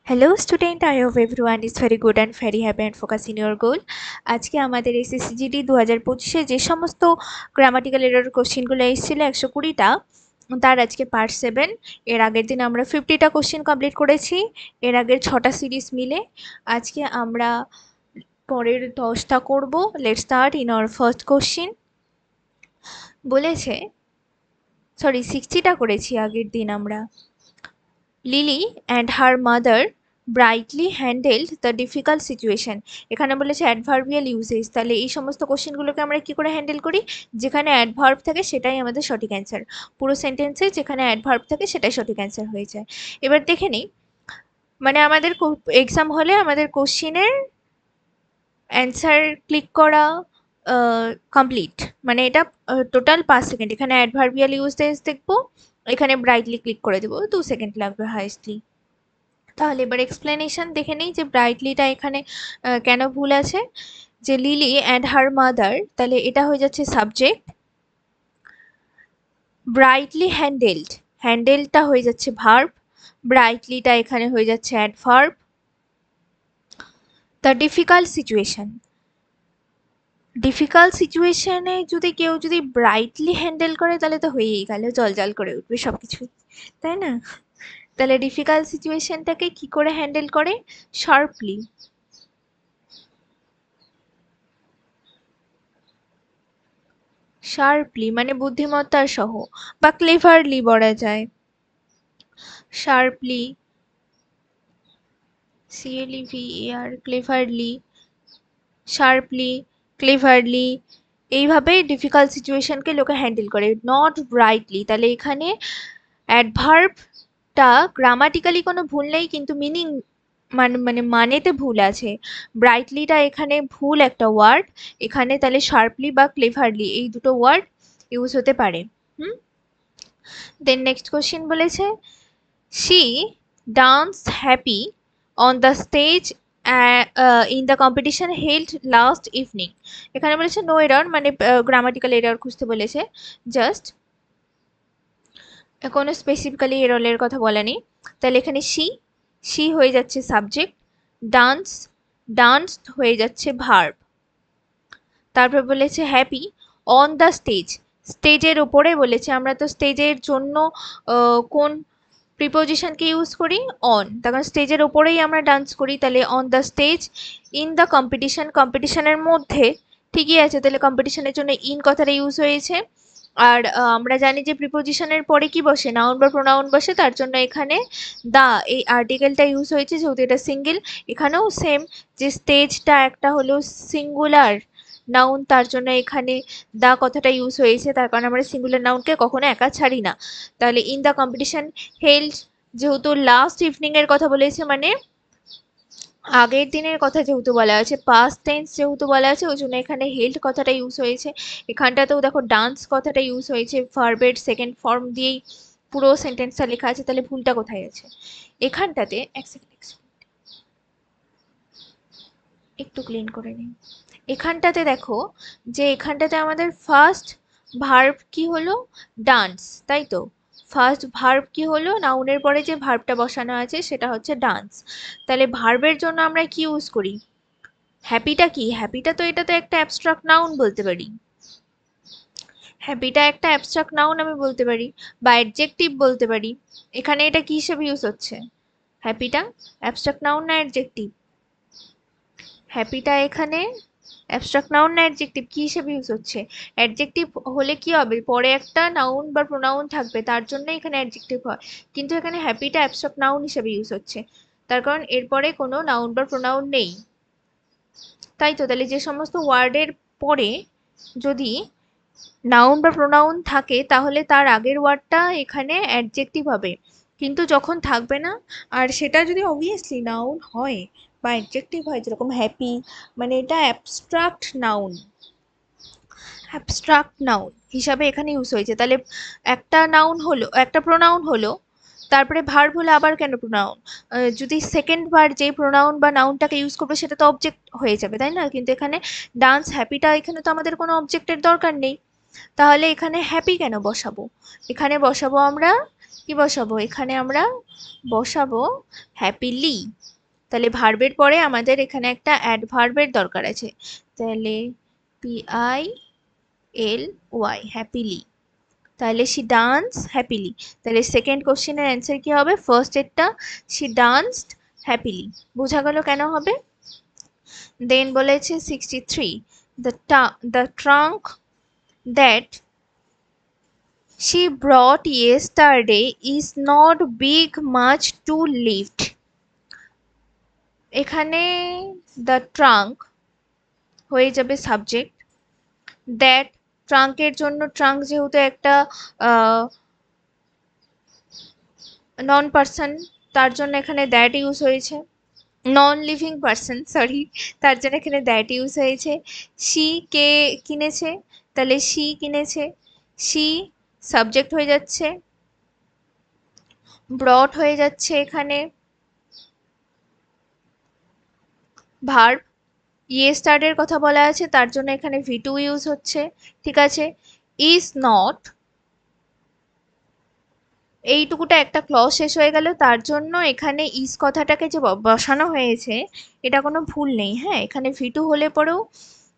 Hello student, I hope everyone is very good and very happy and focus in your goal. আজকে আমাদের SSC GD 2025 যে সমস্ত grammatical error কোশ্চেনগুলো এসেছিল 120টা, তার আজকে পার্ট 7। এর আগের দিন আমরা 50টা কোশ্চেন কমপ্লিট করেছি, এর আগের 6টা সিরিজ মিলে। আজকে আমরা পরের 10টা করব। Let's start in our first question. বলেছে, সরি 60টা করেছি আগের দিন আমরা। Lily and her mother brightly handled the difficult situation. এখানে বলেছে অ্যাডভার্বিয়াল ইউজেস, তাহলে এই সমস্ত কোশ্চেনগুলোকে আমরা কি করে হ্যান্ডেল করি? যেখানে অ্যাডভার্ব থাকে সেটাই আমাদের সঠিক অ্যান্সার। পুরো সেন্টেন্সে যেখানে অ্যাডভার্ব থাকে সেটাই সঠিক অ্যান্সার হয়ে যায়। এবার দেখে নিই, মানে আমাদের এক্সাম হলে আমাদের কোশ্চেনের অ্যান্সার ক্লিক করা কমপ্লিট, মানে এটা টোটাল 5 সেকেন্ড। এখানে অ্যাডভার্বিয়াল ইউজেস দেখবো, এখানে ব্রাইটলি ক্লিক করে দেবো, 2 সেকেন্ড লাগবে হাইস্টলি। তাহলে এবার এক্সপ্লেনেশন দেখে নিই যে ব্রাইটলিটা এখানে কেন ভুল আছে। যে লিলি অ্যান্ড হার মাদার, তাহলে এটা হয়ে যাচ্ছে সাবজেক্ট। ব্রাইটলি হ্যান্ডেলড, হ্যান্ডেলটা হয়ে যাচ্ছে ভার্ব, ব্রাইটলিটা এখানে হয়ে যাচ্ছে adverb. The difficult situation, difficult সিচুয়েশনে যদি কেউ যদি ব্রাইটলি হ্যান্ডেল করে তাহলে তো হয়েই গেল, জলজল করে উঠবে সব কিছুই, তাই না? তাহলে ডিফিকাল্ট সিচুয়েশনটাকে কি করে হ্যান্ডেল করে? শার্পলি। শার্পলি মানে বুদ্ধিমত্তার সহ, বা ক্লেভারলি বলা যায়। Sharply, CLEVER, Cleverly, sharply, Cleverly, এইভাবে ডিফিকাল্ট সিচুয়েশনকে লোকে হ্যান্ডেল করে, নট ব্রাইটলি। তাহলে এখানে অ্যাডভার্বটা গ্রামাটিক্যালি কোনো ভুল নেই, কিন্তু মিনিং মানেতে ভুল আছে। ব্রাইটলিটা এখানে ভুল একটা ওয়ার্ড, এখানে তাহলে শার্পলি বা ক্লেভারলি এই দুটো ওয়ার্ড ইউজ হতে পারে। দেন নেক্সট কোশ্চেন বলেছে, she danced happy on the stage in the competition held last evening. এখানে বলেছে নো এরর, মানে গ্রামাটিক্যাল এরর খুঁজতে বলেছে জাস্ট, কোনো স্পেসিফিক্যালি এররের কথা বলেনি। তাহলে এখানে she হয়ে যাচ্ছে সাবজেক্ট, ডান্স হয়ে যাচ্ছে ভার্ব। তারপর বলেছে হ্যাপি অন দ্য স্টেজ, স্টেজের ওপরে বলেছে, আমরা তো স্টেজের জন্য কোন প্রিপোজিশনকে ইউজ করি? অন। তখন স্টেজের ওপরেই আমরা ডান্স করি, তাহলে on the stage. In the competition, কম্পিটিশনের মধ্যে, ঠিকই আছে, তাহলে কম্পিটিশনের জন্য ইন কথাটা ইউজ হয়েছে। আর আমরা জানি যে প্রিপোজিশনের পরে কি বসে? নাউন বা প্রোনাউন বসে, তার জন্য এখানে দা এই আর্টিকেলটা ইউজ হয়েছে, যেহেতু এটা সিঙ্গেল। এখানেও সেম, যে স্টেজটা একটা হলো সিঙ্গুলার নাউন, তার জন্য এখানে দা কথাটা ইউজ হয়েছে, তার কারণে আমরা সিঙ্গুলার নাউনকে কখনো একা ছাড়ি না। তাহলে ইন দ্য কম্পিটিশন হেল্ড, যেহেতু লাস্ট ইভিনিং এর কথা বলেছে, মানে আগের দিনের কথা যেহেতু বলা আছে, পাস্ট টেন্স যেহেতু বলা আছে, ওই জন্য এখানে হেল্ড কথাটা ইউজ হয়েছে। এখানটাতেও দেখো ডান্স কথাটা ইউজ হয়েছে, ভার্বের সেকেন্ড ফর্ম দিয়েই পুরো সেন্টেন্সটা লেখা আছে, তাহলে ভুলটা কোথায় আছে? এখানটাতে এক সেকেন্ড একটু ক্লিন করে নিই। এখানটাতে দেখো যে এখানটাতে আমাদের ফার্স্ট ভার্ব কি হলো? ডান্স, তাই তো? ফার্স্ট ভার্ব কি হলো? নাউনের পরে যে ভার্বটা বসানো আছে সেটা হচ্ছে ডান্স। তাহলে ভার্বের জন্য আমরা কি ইউজ করি? হ্যাপিটা কি? হ্যাপিটা তো, এটা তো একটা অ্যাবস্ট্রাক্ট নাউন বলতে পারি। হ্যাপিটা একটা অ্যাবস্ট্রাক্ট নাউন আমি বলতে পারি, বা অ্যাডজেক্টিভ বলতে পারি। এখানে এটা কি হিসেবে ইউজ হচ্ছে? হ্যাপিটা অ্যাবস্ট্রাক্ট নাউন না অ্যাডজেক্টিভ? হ্যাপিটা এখানে অ্যাবস্ট্রাক্ট নাউন না অ্যাডজেক্টিভ, কি হিসেবে ইউজ হচ্ছে? অ্যাডজেক্টিভ হলে কি হবে? পরে একটা নাউন বা প্রোনাউন থাকবে, তার জন্য এখানে অ্যাডজেক্টিভ হয়। কিন্তু এখানে হ্যাপিটা অ্যাবস্ট্রাক্ট নাউন হিসেবে ইউজ হচ্ছে, তার কারণ এরপরে কোনো নাউন বা প্রোনাউন নেই, তাই তো? তাহলে যে সমস্ত ওয়ার্ডের পরে যদি নাউন বা প্রোনাউন থাকে, তাহলে তার আগের ওয়ার্ডটা এখানে অ্যাডজেক্টিভ হবে। কিন্তু যখন থাকবে না, আর সেটা যদি অবভিয়াসলি নাউন হয় বা অ্যাডজেক্টিভ হয়, যেরকম হ্যাপি, মানে এটা অ্যাবস্ট্রাক্ট নাউন, অ্যাবস্ট্রাক্ট নাউন হিসাবে এখানে ইউজ হয়েছে। তাহলে একটা নাউন হলো, একটা প্রোনাউন হলো, তারপরে ভার্ব হলে আবার কেন প্রোনাউন? যদি সেকেন্ড বার যে প্রোনাউন বা নাউনটাকে ইউজ করবে সেটা তো অবজেক্ট হয়ে যাবে, তাই না? কিন্তু এখানে ডান্স হ্যাপিটা, এখানে তো আমাদের কোনো অবজেক্টের দরকার নেই, তাহলে এখানে হ্যাপি কেন বসাবো? এখানে বসাবো আমরা কি বসাবো? এখানে আমরা বসাবো হ্যাপিলি। তাহলে ভার্বের পরে আমাদের এখানে একটা অ্যাডভার্বের দরকার আছে। তাহলে PILY, হ্যাপিলি। তাহলে শি ডান্স হ্যাপিলি। তাহলে সেকেন্ড কোশ্চেনের অ্যান্সার কি হবে? ফার্স্ট এরটা শি ডান্সড হ্যাপিলি। বোঝা গেল কেন হবে? দেন বলেছে 63, the trunk that she brought yesterday is not big much to lift. এখানে the trunk হয়ে যাবে সাবজেক্ট, দ্যাট ট্রাঙ্কের জন্য, ট্রাঙ্ক যেহেতু একটা নন পার্সন, তার জন্য এখানে দ্যাট ইউজ হয়েছে, নন লিভিং পার্সন সরি, তার জন্য এখানে দ্যাট ইউজ হয়েছে। শি কে কিনেছে, তাহলে শি কিনেছে, শি সাবজেক্ট হয়ে যাচ্ছে, ব্রট হয়ে যাচ্ছে এখানে ভার্ব, ইয়েস্টারডের কথা বলা আছে তার জন্য এখানে V2 ইউজ হচ্ছে, ঠিক আছে। ইজ নট, এইটুকুটা একটা ক্লজ শেষ হয়ে গেল, তার জন্য এখানে ইজ কথাটাকে যে বসানো হয়েছে এটা কোনো ভুল নেই, হ্যাঁ। এখানে V2 হলে পরেও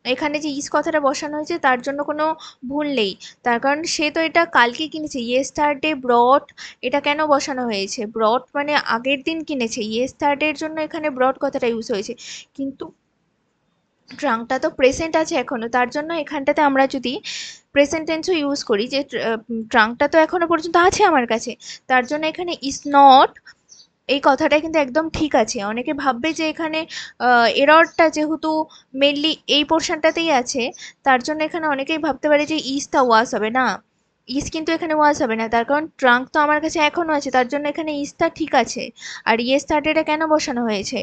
এখানে যে ইজ কথাটা বসানো হয়েছে তার জন্য কোনো ভুল নেই, তার কারণ সে তো এটা কালকে কিনেছে। ইয়েস্টারডে ব্রট, এটা কেন বসানো হয়েছে? ব্রট মানে আগের দিন কিনেছে, ইয়েস্টারডের জন্য এখানে ব্রট কথাটা ইউজ হয়েছে, কিন্তু ট্রাঙ্কটা তো প্রেজেন্ট আছে এখনো, তার জন্য এখানটাতে আমরা যদি প্রেজেন্ট টেন্সও ইউজ করি যে ট্রাঙ্কটা তো এখনো পর্যন্ত আছে আমার কাছে, তার জন্য এখানে ইজ নট এই কথাটা কিন্তু একদম ঠিক আছে। অনেকে ভাববে যে এখানে এররটা যেহেতু মেনলি এই পোর্শনটাতেই আছে, তার জন্য এখানে অনেকেই ভাবতে পারে যে ইজটা ওয়াজ হবে না, ইজ কিন্তু এখানে ওয়াজ হবে না, তার কারণ ট্রাঙ্ক তো আমার কাছে এখনো আছে, তার জন্য এখানে ইজটা ঠিক আছে। আর ইয়েস্টারডেটা কেন বসানো হয়েছে?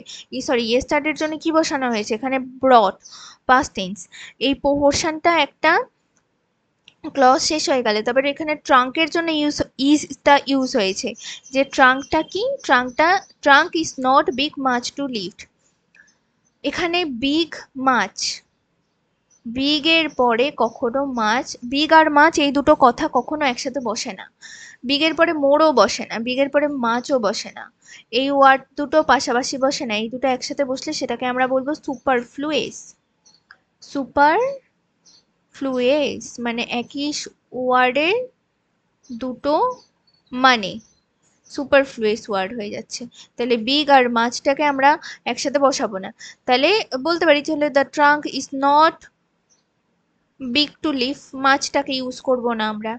ইয়েস্টারডের জন্য কি বসানো হয়েছে? এখানে ব্রট, পাস্ট টেন্স, এই পোর্শনটা একটা ক্লজ শেষ হয়ে গেলে তারপরে এখানে ট্রাঙ্কের জন্য ইজটা ইউজ হয়েছে, যে ট্রাঙ্কটা কি, trunk is not big much two lift. এখানে বিগ মাছ, বিগ এর পরে কখনো মাছ, বিগ আর মাছ এই দুটো কথা কখনো একসাথে বসে না, বিগের পরে মোরও বসে না, বিগের পরে মাছও বসে না, এই ওয়ার্ড দুটো পাশাপাশি বসে না, এই দুটো একসাথে বসলে সেটাকে আমরা বলবো সুপারফ্লুয়েস। সুপারফ্লুয়েস মানে একই ওয়ার্ডের দুটো মানে সুপারফ্লুয়েস ওয়ার্ড হয়ে যাচ্ছে। তাহলে বিগ আর মাছটাকে আমরা একসাথে বসাবো না, তাহলে বলতে পারি তাহলে the trunk is not big to leaf, মাছটাকে ইউজ করব না আমরা,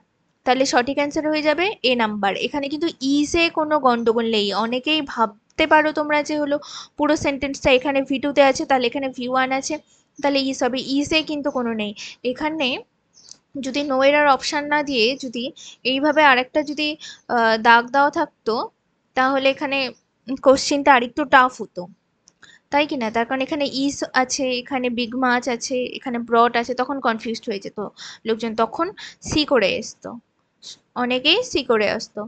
তাহলে সঠিক অ্যান্সার হয়ে যাবে এ নাম্বার। এখানে কিন্তু ইজে কোনো গন্ডগোল নেই। অনেকেই ভাবতে পারো তোমরা যে হলো পুরো সেন্টেন্সটা এখানে V2 আছে, তাহলে এখানে V1 আছে, তাহলে ইজ হবে, ইজে কিন্তু কোনো নেই এখানে। যদি নো এরার অপশান না দিয়ে যদি এইভাবে আরেকটা যদি দাগ দেওয়া থাকতো, তাহলে এখানে কোশ্চেনটা আরেকটু টাফ হতো, তাই কি না? তার কারণ এখানে ইজ আছে, এখানে বিগ মাছ আছে, এখানে ব্রড আছে, তখন কনফিউজড হয়ে যেত লোকজন, তখন সি করে আসতো, অনেকেই সি করে আসতো।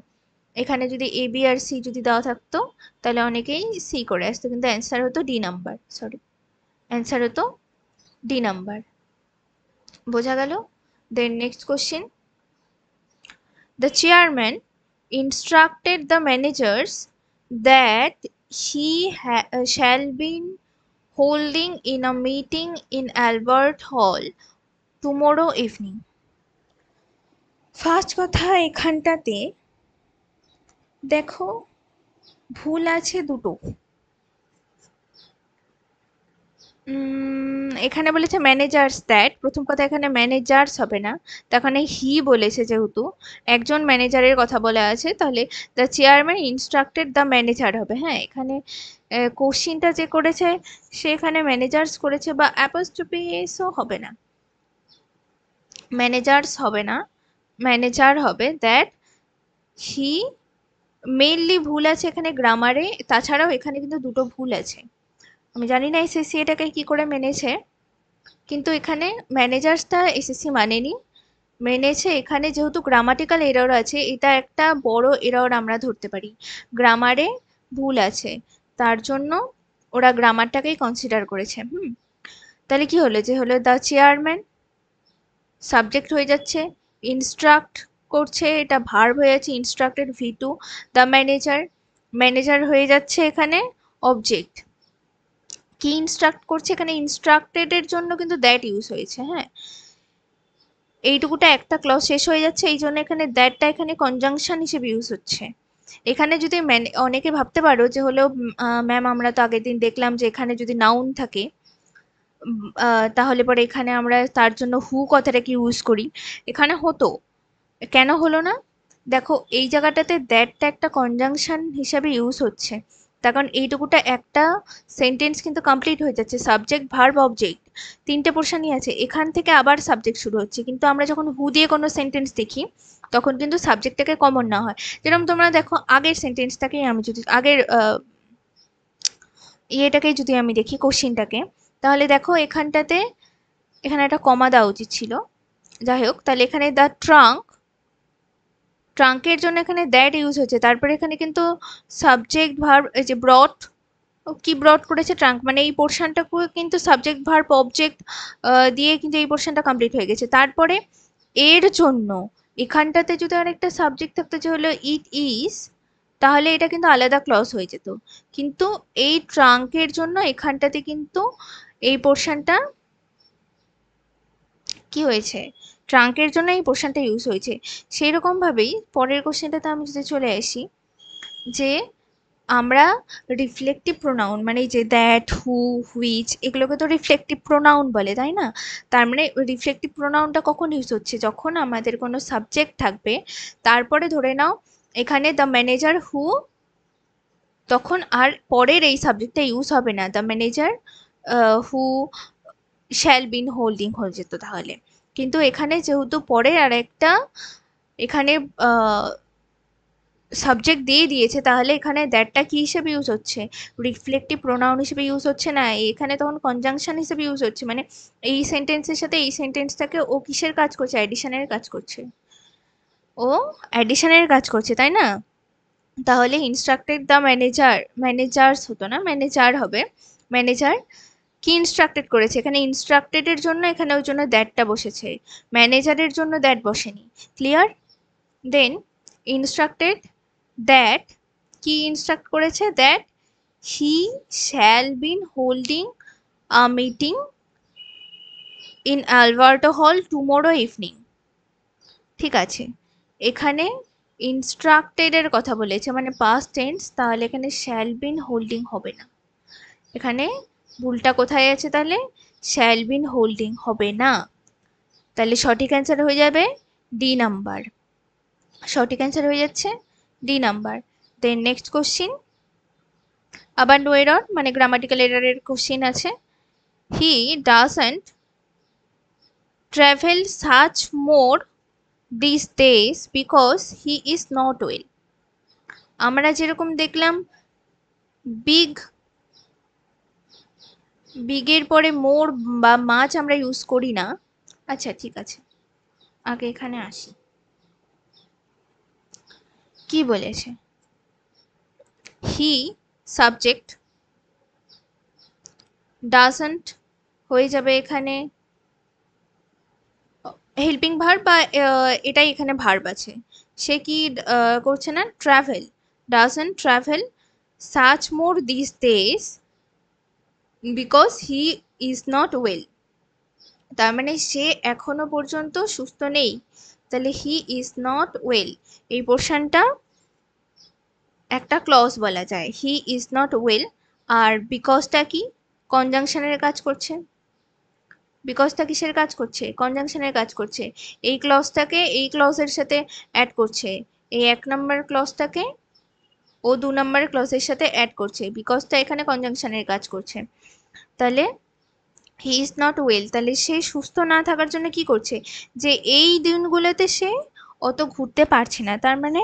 এখানে যদি এ বি আর সি যদি দেওয়া থাকতো তাহলে অনেকেই সি করে আসতো, কিন্তু অ্যান্সার হতো ডি নাম্বার, সরি অ্যান্সার হতো ডি নাম্বার। বোঝা গেল? Then next question, the chairman instructed the managers that shall be holding in a meeting in Albert Hall tomorrow evening. First কথা এখানটাতে দেখো ভুল আছে দুটো। এখানে বলেছে ম্যানেজার্স দ্যাট, প্রথম কথা এখানে ম্যানেজার্স হবে না, তো এখানে হি বলেছে, যেহেতু একজন ম্যানেজারের কথা বলা আছে তাহলে the chairman instructed the manager হবে। হ্যাঁ, এখানে কোশ্চিনটা যে করেছে সে এখানে ম্যানেজার্স করেছে, বা অ্যাপোস্ট্রোফিসও হবে না, ম্যানেজার্স হবে না, ম্যানেজার হবে। দ্যাট হি মেইনলি ভুল আছে এখানে গ্রামারে, তাছাড়াও এখানে কিন্তু দুটো ভুল আছে, আমি জানি না এসএসসি এটাকে কি করে মেনেছে, কিন্তু এখানে ম্যানেজার্সটা এসএসসি মানেনি, মেনেছে এখানে যেহেতু গ্রামাটিক্যাল এরর আছে, এটা একটা বড় এরর আমরা ধরতে পারি, গ্রামারে ভুল আছে, তার জন্য ওরা গ্রামারটাকেই কনসিডার করেছে। তাহলে কি হলো, যে হলো দ্য চেয়ারম্যান সাবজেক্ট হয়ে যাচ্ছে, ইনস্ট্রাক্ট করছে, এটা ভার্ব হয়ে যাচ্ছে instructed V2, the manager, manager হয়ে যাচ্ছে এখানে অবজেক্ট। কি ইনস্ট্রাক্ট করছে এখানে, ইনস্ট্রাক্টেড এর জন্য কিন্তু দ্যাট ইউজ হয়েছে। হ্যাঁ, এইটুকুটা একটা ক্লজ শেষ হয়ে যাচ্ছে, এই জন্য এখানে দ্যাটটা এখানে কনজাংশন হিসেবে ইউজ হচ্ছে। এখানে যদি অনেকে ভাবতে পারো যে হলো ম্যাম আমরা তো আগের দিন দেখলাম যে এখানে যদি নাউন থাকে তাহলে পরে এখানে আমরা তার জন্য হু কথাটাকে ইউজ করি। এখানে হতো, কেন হলো না? দেখো এই জায়গাটাতে দ্যাটটা একটা কনজাংশন হিসাবে ইউজ হচ্ছে, তার কারণ এইটুকুটা একটা সেন্টেন্স কিন্তু কমপ্লিট হয়ে যাচ্ছে, সাবজেক্ট ভার্ব অবজেক্ট তিনটে পোর্শনই আছে, এখান থেকে আবার সাবজেক্ট শুরু হচ্ছে। কিন্তু আমরা যখন হু দিয়ে কোনো সেন্টেন্স দেখি তখন কিন্তু সাবজেক্টটাকে কমন না হয়। যেরকম তোমরা দেখো আগের সেন্টেন্সটাকেই আমি যদি আগের ইয়েটাকেই যদি আমি দেখি কোশ্চিনটাকে, তাহলে দেখো এখানটাতে এখানে একটা কমা দেওয়া উচিত ছিল, যাই হোক। তাহলে এখানে দ্য ট্রাঙ্ক, ট্রাঙ্কের জন্য এখানে দ্যাট ইউজ হচ্ছে, তারপরে এখানে কিন্তু সাবজেক্ট ভার্ব এই যে ব্রট, কি ব্রট করেছে ট্রাঙ্ক, মানে এই পোর্শনটাকে কিন্তু সাবজেক্ট ভার্ব অবজেক্ট দিয়ে কিন্তু এই পোর্শনটা কমপ্লিট হয়ে গেছে। তারপরে এর জন্য এখানটাতে যদি আরেকটা সাবজেক্ট থাকতো যে হলো ইট ইজ, তাহলে এটা কিন্তু আলাদা ক্লজ হয়ে যেত। কিন্তু এই ট্রাঙ্কের জন্য এখানটাতে কিন্তু এই পোর্শনটা কি হয়েছে, ট্রাঙ্কের জন্য এই পোর্শনটা ইউজ হয়েছে। সেই রকম ভাবেই পরের কোশ্চেনটাতে আমি যদি চলে আসি, যে আমরা রিফ্লেকটিভ প্রোনাউন মানে এই যে দ্যাট, হু, হুইচ, এগুলোকে তো রিফ্লেকটিভ প্রোনাউন বলে, তাই না? তার মানে রিফ্লেকটিভ প্রোনাউনটা কখন ইউজ হচ্ছে, যখন আমাদের কোনো সাবজেক্ট থাকবে, তারপরে ধরে নাও এখানে দ্য ম্যানেজার হু, তখন আর পরের এই সাবজেক্টটা ইউজ হবে না, the manager who shall been holding হয়ে যেত তাহলে। কিন্তু এখানে যেহেতু পরের আর একটা এখানে সাবজেক্ট দিয়ে দিয়েছে, তাহলে এখানে দ্যাটটা কি হিসেবে ইউজ হচ্ছে, রিফ্লেকটিভ প্রোনাউন হিসেবে ইউজ হচ্ছে না, এখানে তখন কনজাংশন হিসেবে ইউজ হচ্ছে। মানে এই সেন্টেন্সের সাথে এই সেন্টেন্সটাকে ও কিসের কাজ করছে, অ্যাডিশনের কাজ করছে, ও অ্যাডিশনের কাজ করছে, তাই না? তাহলে ইনস্ট্রাক্টেড দ্য ম্যানেজার, ম্যানেজার্স হতো না, ম্যানেজার হবে, ম্যানেজার কি ইনস্ট্রাক্টেড করেছে, এখানে ইনস্ট্রাক্টেড এর জন্য এখানে ওই জন্য দ্যাটটা বসেছে, ম্যানেজারের জন্য দ্যাট বসেনি। ক্লিয়ার? দেন ইনস্ট্রাক্টেড দ্যাট, কি ইনস্ট্রাক্ট করেছে, that he shall been holding a meeting in Alberto hall tomorrow evening. ঠিক আছে, এখানে ইনস্ট্রাক্টেড এর কথা বলেছে মানে পাস্ট টেন্স, তাহলে এখানে শ্যাল বিন হোল্ডিং হবে না, এখানে ভুলটা কোথায় আছে, তাহলে শ্যাল বিন হোল্ডিং হবে না, তাহলে সঠিক অ্যান্সার হয়ে যাবে ডি নাম্বার, সঠিক অ্যান্সার হয়ে যাচ্ছে D number. Then next question, আবার নো এরর মানে গ্রামাটিক্যাল এররের কোশ্চিন আছে, he doesn't travel such more this days because he is not well. আমরা যেরকম দেখলাম বিগ, বিগের পরে মোর বা মাছ আমরা ইউজ করি না। আচ্ছা ঠিক আছে, আগে এখানে আসি, কি বলেছে, হি সাবজেক্ট, ডাজন্ট হয়ে যাবে এখানে হেল্পিং ভার্ব বা এটাই এখানে ভার্ব আছে, সে কি করছে না, travel, doesn't travel such more this days because he is not well, তার মানে সে এখনো পর্যন্ত সুস্থ নেই, তাহলে হি ইজ নট ওয়েল এই পোর্শনটা একটা ক্লজ বলা যায়, হি ইজ নট ওয়েল। আর বিকজটা কি, কনজাংশনের কাজ করছে, বিকজটা কিসের কাজ করছে, কনজাংশনের কাজ করছে, এই ক্লজটাকে এই ক্লজের সাথে অ্যাড করছে, এই এক নম্বর ক্লজটাকে ও দু নম্বর ক্লজের সাথে অ্যাড করছে, বিকজটা এখানে কনজাংশনের কাজ করছে। তাহলে হি ইজ নট ওয়েল, তাহলে সে সুস্থ না থাকার জন্য কি করছে, যে এই দিনগুলোতে সে অত ঘুরতে পারছে না, তার মানে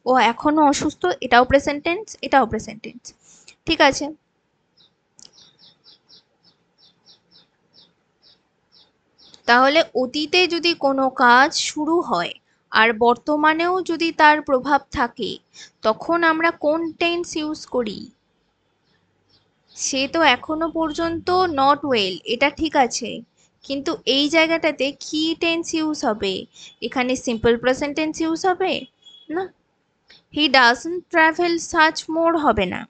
ও এখনো অসুস্থ, এটাও প্রেজেন্ট টেন্স এটাও প্রেজেন্ট টেন্স। ঠিক আছে, তাহলে অতীতে যদি কোনো কাজ শুরু হয় আর বর্তমানেও যদি তার প্রভাব থাকে, তখন আমরা কোন টেন্স ইউজ করি, সে তো এখনো পর্যন্ত নট ওয়েল এটা ঠিক আছে, কিন্তু এই জায়গাটাতে কি টেন্স ইউজ হবে? এখানে সিম্পল প্রেজেন্ট টেন্স ইউজ হবে না। হি ডাজন্ট ট্রাভেল সাচ মোর হবে না।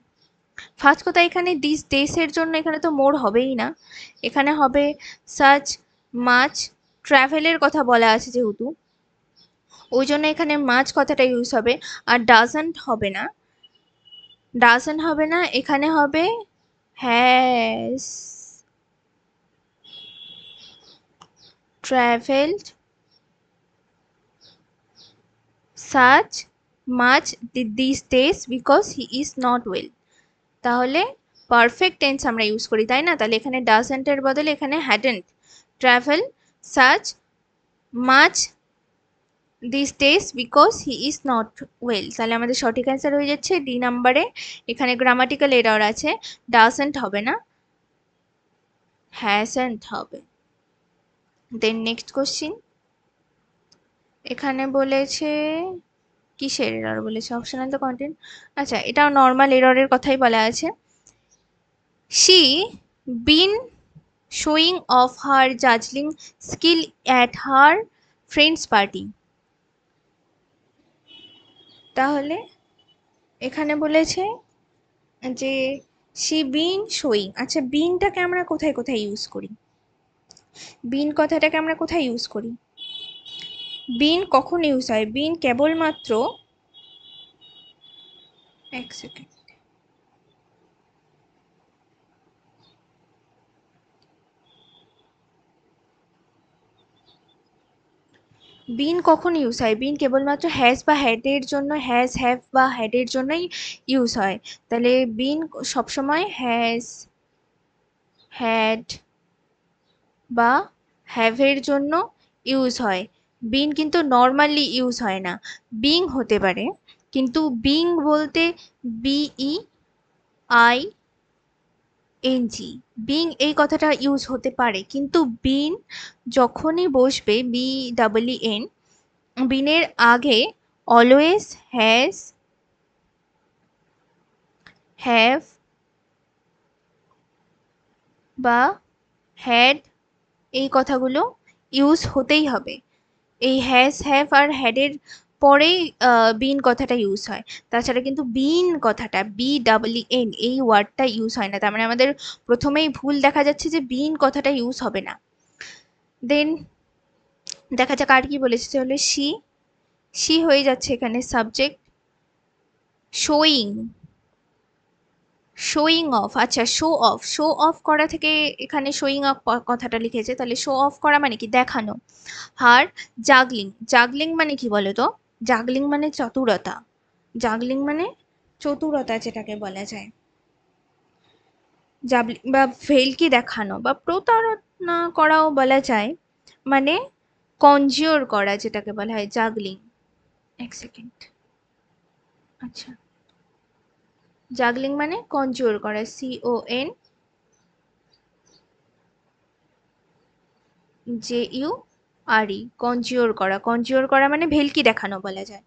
ফার্স্ট কথা, এখানে দিস ডেসের জন্য এখানে তো মোর হবেই না, এখানে হবে সাচ মাচ। ট্রাভেলের কথা বলা আছে যেহেতু, ওই জন্য এখানে মাচ কথাটা ইউজ হবে। আর ডাজন্ট হবে না, ডাজন্ট হবে না, এখানে হবে has travelled such much these days because he is not well। তাহলে পারফেক্ট টেন্স আমরা ইউজ করি, তাই না? তাহলে এখানে ডাজন্ট এর বদলে এখানে hadn't travel such much these days because he is not well। তাহলে আমাদের সঠিক অ্যান্সার হয়ে যাচ্ছে ডি নাম্বারে। এখানে গ্রামাটিক্যাল এরর আছে, ডাজন্ট হবে না, হ্যাজন্ট হবে। দেন নেক্সট কোশ্চিন, এখানে বলেছে কিসের এরর বলেছে? Optional the content. আচ্ছা, এটাও নর্মাল এররের কথাই বলা আছে। she been showing off her juggling skill at her friend's party। তাহলে এখানে বলেছে যে she been showing, আচ্ছা বিনটাকে আমরা কোথায় কোথায় ইউজ করি? বিন কথাটাকে আমরা কোথায় ইউজ করি? বিন কখন ইউজ হয়? বিন কেবলমাত্র, এক সেকেন্ড, বিন কখন ইউজ হয়? বিন কেবলমাত্র হ্যাজ বা হ্যাডের জন্য, হ্যাজ হ্যাভ বা হ্যাডের জন্যই ইউজ হয়। তাহলে বিন সবসময় হ্যাজ হ্যাড বা হ্যাভের জন্য ইউজ হয়। বিন কিন্তু নর্মালি ইউজ হয় না, বিং হতে পারে, কিন্তু বিং বলতে বিই আই এনজি, বিং এই কথাটা ইউজ হতে পারে, কিন্তু বিন যখনই বসবে বি ডাবল এন, বিনের আগে অলওয়েজ হ্যাজ হ্যাভ বা হ্যাড এই কথাগুলো ইউজ হতেই হবে। এই হ্যাজ হ্যাভ আর হ্যাডের পরেই বিন কথাটা ইউজ হয়, তাছাড়া কিন্তু বিন কথাটা বি ডাবল এন এই ওয়ার্ডটা ইউজ হয় না। তার মানে আমাদের প্রথমেই ভুল দেখা যাচ্ছে যে বিন কথাটা ইউজ হবে না। দেন দেখা যাক আর কি বলেছে, তাহলে সি হয়ে যাচ্ছে এখানে সাবজেক্ট। শোয়িং, শোয়িং অফ, আচ্ছা শো অফ, শো অফ করা থেকে এখানে শোয়িং অফ কথাটা লিখেছে, তাহলে শো অফ করা মানে কি? দেখানো। হার জাগলিং, জাগলিং মানে কি বলো তো? জাগলিং মানে চতুরতা, জাগলিং মানে চতুরতা যেটাকে বলা যায়। জাগলিং বা ভেলকি দেখানো বা প্রতারণা করাও বলা যায়, মানে কনজিওর করা যেটাকে বলা হয় জাগলিং। এক সেকেন্ড, আচ্ছা জাগলিং মানে কনজিওর করা, CON JURE, কনজিওর করা, কনজিওর করা মানে ভেলকি দেখানো বলা যায়।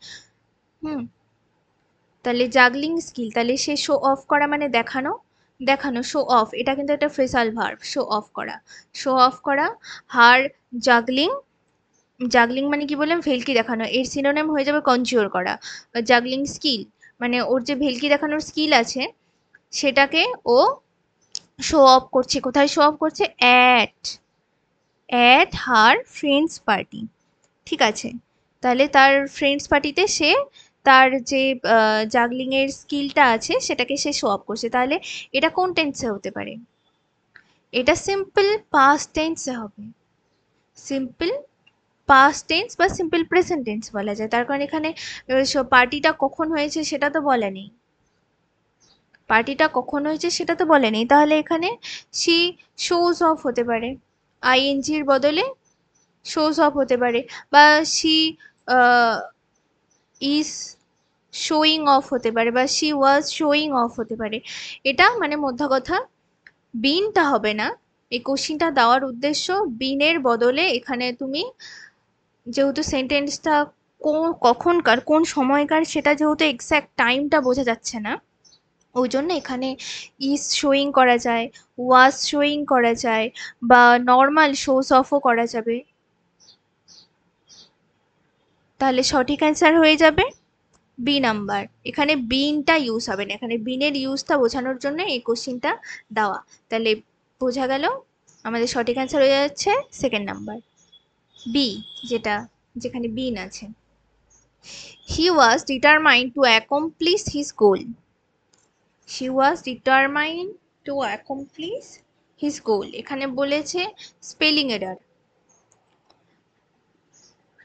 তাহলে জাগলিং স্কিল, তাহলে সে শো অফ করা মানে দেখানো, দেখানো শো অফ, এটা কিন্তু একটা ফ্রেজাল ভার্ব, শো অফ করা, শো অফ করা। হার জাগলিং, জাগলিং মানে কি বললাম? ভেলকি দেখানো, এর সিনোনিম হয়ে যাবে কনজিওর করা। জাগলিং স্কিল মানে ওর যে ভেলকি দেখানোর স্কিল আছে সেটাকে ও শো অফ করছে। কোথায় শো অফ করছে? At her friends party. ঠিক আছে, তাহলে তার ফ্রেন্ডস পার্টিতে সে তার যে জাগলিং এর স্কিলটা আছে সেটাকে সে শো অফ করছে। তাহলে এটা কোন টেন্সে হতে পারে? এটা সিম্পল পাস্ট টেন্সে হবে, সিম্পল পাস্ট টেন্স বা সিম্পল প্রেজেন্ট টেন্স বলা যায়। তার কারণ এখানে পার্টিটা কখন হয়েছে সেটা তো বলে নেই, পার্টিটা কখন হয়েছে সেটা তো বলে নেই। তাহলে এখানে সি শোজ অফ হতে পারে, আইএনজির বদলে শোজ অফ হতে পারে, বা সি ইজ শোয়িং অফ হতে পারে, বা শি ওয়াজ শোয়িং অফ হতে পারে। এটা মানে মধ্যা কথা বিনটা হবে না। এই কোশ্চিনটা দেওয়ার উদ্দেশ্য বিনের বদলে এখানে তুমি যেহেতু সেন্টেন্সটা কখনকার কোন সময়কার সেটা যেহেতু এক্স্যাক্ট টাইমটা বোঝা যাচ্ছে না, ওই জন্য এখানে ইজ শোয়িং করা যায়, ওয়াজ শোয়িং করা যায়, বা নর্মাল শোস অফও করা যাবে। তাহলে সঠিক অ্যান্সার হয়ে যাবে বি নাম্বার। এখানে বিনটা ইউজ হবে না, এখানে বিনের ইউজটা বোঝানোর জন্য এই কোশ্চিনটা দেওয়া। তাহলে বোঝা গেল আমাদের সঠিক অ্যান্সার হয়ে যাচ্ছে সেকেন্ড নাম্বার বি, যেখানে বিন আছে। He was determined to accomplish his goal. He was determined to accomplish his goal, এখানে বলেছে স্পেলিং এরর।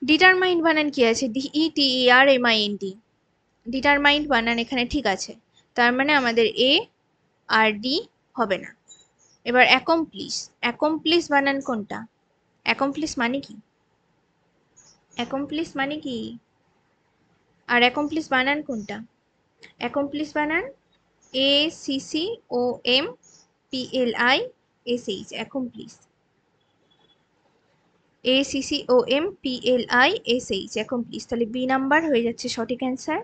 ডিটারমাইন্ড বানান কি আছে, DETERMIND। ডিটারমাইন্ড বানান এখানে ঠিক আছে, তার মানে আমাদের এ আর ডি হবে না। এবার অ্যাকমপ্লিশ, অ্যাকমপ্লিশ বানান কোনটা, অ্যাকমপ্লিশ মানে কি, অ্যাকমপ্লিশ মানে কি, আর অ্যাকমপ্লিশ বানান কোনটা, অ্যাকমপ্লিশ বানান ACCOMPLISH, অ্যাকমপ্লিশ, ACCOMPLISH, অ্যাকমপ্লিশ। তাহলে বি নাম্বার হয়ে যাচ্ছে সঠিক অ্যান্সার।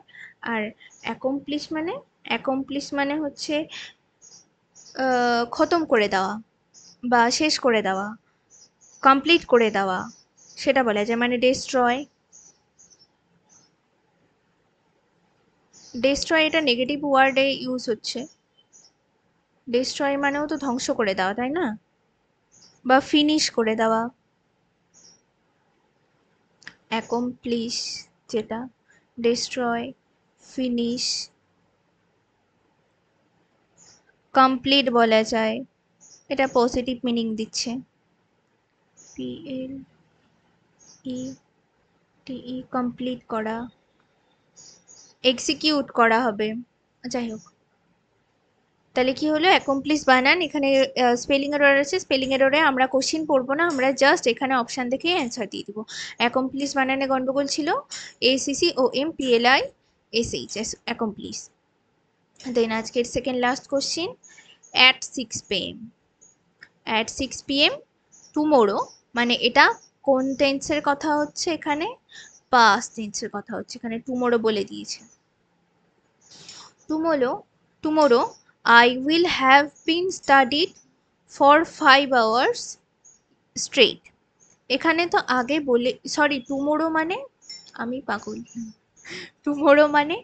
আর অ্যাকমপ্লিশ মানে হচ্ছে খতম করে দেওয়া বা শেষ করে দেওয়া, কমপ্লিট করে দেওয়া, সেটা বলা যায়। মানে ডেস্ট্রয়, ডেস্ট্রয় এটা নেগেটিভ ওয়ার্ডে ইউজ হচ্ছে। ডেস্ট্রয় মানেও তো ধ্বংস করে দেওয়া, তাই না, বা ফিনিশ করে দেওয়া। অ্যাকমপ্লিশ যেটা, ডেস্ট্রয়, ফিনিশ, কমপ্লিট বলা যায়, এটা পজিটিভ মিনিং দিচ্ছে। PLETE, কমপ্লিট করা, এক্সিকিউট করা হবে, যাই হোক। তাহলে কি হলো, অ্যাকমপ্লিশ বানান এখানে স্পেলিং এরর আছে, স্পেলিং এররে আমরা কোশ্চিন পড়বো না, আমরা জাস্ট এখানে অপশান দেখে অ্যান্সার দিয়ে দিব। অ্যাকমপ্লিশ বানানে গন্ডগোল ছিল, ACCOMPLISH, অ্যাকমপ্লিশ। দেন আজকের second last question, at 6 PM, at 6 PM tomorrow, মানে এটা কোন টেন্সের কথা হচ্ছে, এখানে পাস্ট টেন্সের কথা হচ্ছে, এখানে টুমোরো বলে দিয়েছে। Tomorrow I will have been studied for 5 hours straight। এখানে তো আগে বলে, সরি, টুমোরো মানে, আমি পাগল, টুমোরো মানে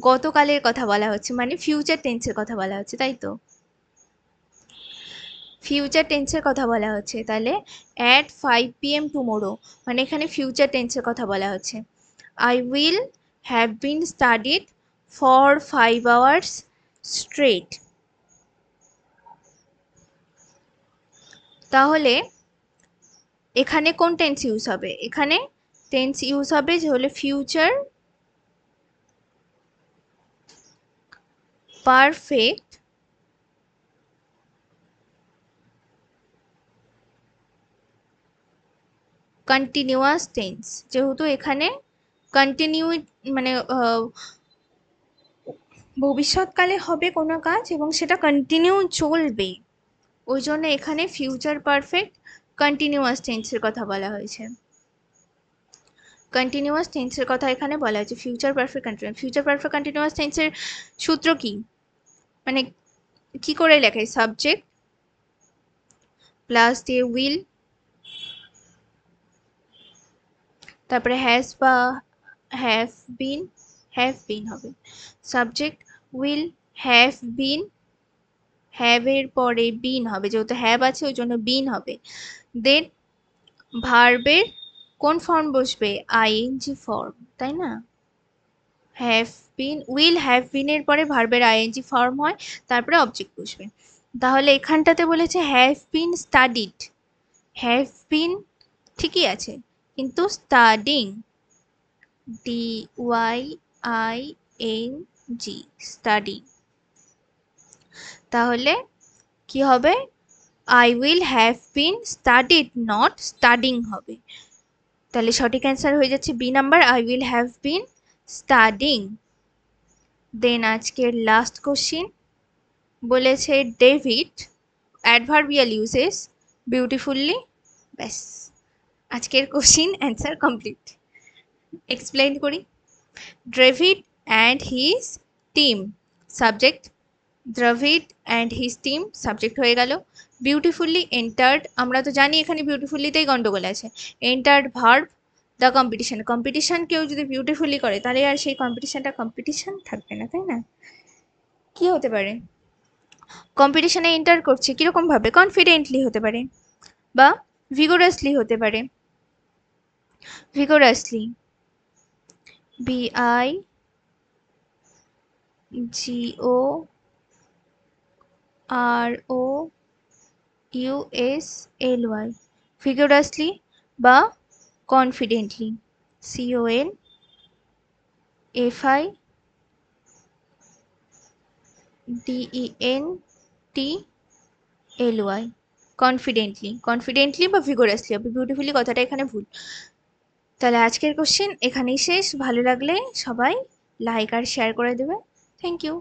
গতকালের কথা বলা হচ্ছে, মানে ফিউচার টেন্সের কথা বলা হচ্ছে, তাই তো, ফিউচার টেন্সের কথা বলা হচ্ছে। তাহলে at 5 PM টুমোরো মানে এখানে ফিউচার টেন্সের কথা বলা হচ্ছে। I will have been studied for 5 hours straight। তাহলে এখানে কোন টেন্স ইউজ হবে, এখানে টেন্স ইউজ হবে যে হলো ফিউচার পারফেক্ট কন্টিনিউয়াস টেন্স, যেহেতু এখানে কন্টিনিউ মানে ভবিষ্যৎকালে হবে কোনো কাজ এবং সেটা কন্টিনিউ চলবে, ওই জন্য এখানে ফিউচার পারফেক্ট কন্টিনিউয়াস টেন্সের কথা বলা হয়েছে। কন্টিনিউয়াস টেন্সের কথা এখানে বলা হয়েছে, future perfect continuous. Future perfect continuous টেন্সের সূত্র কি, মানে কি করে লেখায়, সাবজেক্ট প্লাস দিয়ে উইল, তারপরে হ্যাজ বা হ্যাভ বিন হবে, subject will have been, have এর পরে বিন হবে, যেহেতু হ্যাভ আছে ওই জন্য বিন হবে। দেন ভার্বের কোন ফর্ম বসবে, আইএনজি ফর্ম, তাই না, have been, will have been এর পরে ভার্বের আইএনজি ফর্ম হয়, তারপরে অবজেক্ট বসবে। তাহলে এখানটাতে বলেছে have been studied, have been ঠিকই আছে, কিন্তু স্টাডিং, DYING, স্টাডি, তাহলে কি হবে, I will have been studied, not studying হবে। তাহলে সঠিক অ্যান্সার হয়ে যাচ্ছে B number, I will have been studying। Then আজকের লাস্ট কোশ্চিন বলেছে ডেভিড অ্যাডভার্বিয়াল ইউজেস বিউটিফুললি, ব্যাস আজকের কোশ্চিন অ্যান্সার কমপ্লিট। এক্সপ্লেইন করি, David and his team, subject Dravid and his team subject হয়ে গেল। বিউটিফুলি এন্টার্ড, আমরা তো জানি এখানে বিউটিফুলিতেই গন্ডগোল আছে। Entered verb the competition, competition কেউ যদি বিউটিফুলি করে তাহলে আর সেই কম্পিটিশনটা কম্পিটিশন থাকবে না, তাই না? কি হতে পারে? কম্পিটিশনে এন্টার করছে কিরকম ভাবে? কনফিডেন্টলি হতে পারে বা ভিগোরাসলি হতে পারে। ভিগোরাসলি, VIGOROUSLY, ভিগোরাসলি বা কনফিডেন্টলি, CONFIDENTLY, কনফিডেন্টলি, কনফিডেন্টলি বা ভিগোরাসলি হবে। বিউটিফুলি কথাটা এখানে ভুল। তাহলে আজকের কোশ্চেন এখানেই শেষ। ভালো লাগলে সবাই লাইক আর শেয়ার করে দেবে। Thank you.